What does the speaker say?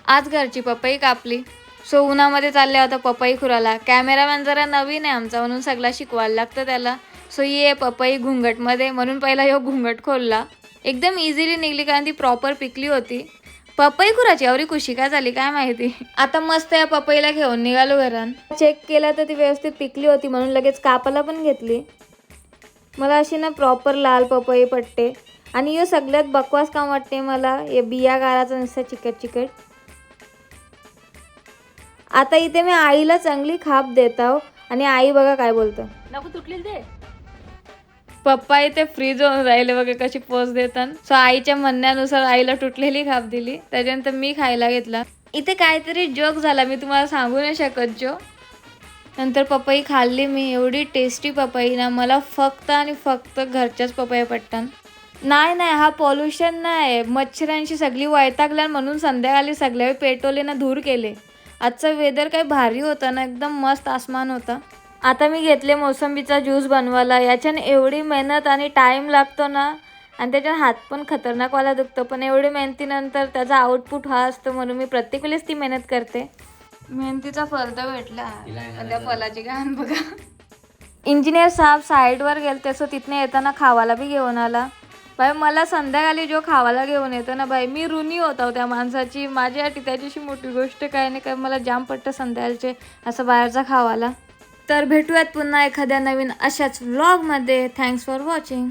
आज घरची पपई कापली. सो उन्हामध्ये चालले होता पपई खुराला. कॅमेरामॅन जरा नवीन आहे आमचा म्हणून सगळा शिकवायला लागतं त्याला. सो ये पपई घुंगटमध्ये म्हणून पहिला ह्यो घुंगट खोलला. एकदम इझिली निघली कारण ती प्रॉपर पिकली होती. पपई खुराची एवढी खुशी काय झाली काय माहिती. आता मस्त या पपईला घेऊन निघालो घरात. चेक केला तर ती व्यवस्थित पिकली होती म्हणून लगेच कापायला पण घेतली. मला अशी ना प्रॉपर लाल पपई पडते आणि हे सगळ्यात बकवास काम वाटते मला हे बिया गाराचं नुसतं चिकट चिकट. आता इथे मी आईला चांगली खाप देत आहो आणि आई बघा काय बोलतं. नको तुटलेली दे. पप्पा इथे फ्रीज होऊन राहिले बघा कशी पोच देतात. सो आईच्या म्हणण्यानुसार आईला तुटलेली खाप दिली. त्याच्यानंतर मी खायला घेतला. इथे काहीतरी जोक झाला मी तुम्हाला सांगू नाही शकत जो. नंतर पपई खाल्ली मी. एवढी टेस्टी पपई ना मला फक्त आणि फक्त घरच्याच पपई पटतात. नाही हा पॉल्युशन नाही, मच्छरांशी सगळी वैतागल्या म्हणून संध्याकाळी सगळ्या पेटवले ना धूर केले. आजचा वेदर काय भारी होता ना, एकदम मस्त आसमान होता. आता मी घेतले मोसंबीचा ज्यूस बनवायला. याच्याने एवढी मेहनत आणि टाईम लागतो ना आणि त्याच्यात हात पण खतरनाकवाला दुखतो. पण एवढी मेहनतीनंतर त्याचा आउटपुट हा असतो म्हणून मी प्रत्येक वेळेस ती मेहनत करते. मेहनतीचा फल तर भेटला. त्या फलाची घाण बघा. इंजिनियर साहेब साईडवर गेले तसं तिथनं येताना खावाला बी घेऊन आला. बाई मला संध्याकाळी जो खावाला घेऊन येतो ना बाई मी ऋणी होता त्या माणसाची. माझ्यासाठी त्याच्याशी मोठी गोष्ट काय नाही काय मला जाम पट्ट संध्याकाळचे असं बाहेरचा खावाला. तर भेटूयात पुन्हा एखाद्या नवीन अशाच व्लॉगमध्ये. Thanks for watching.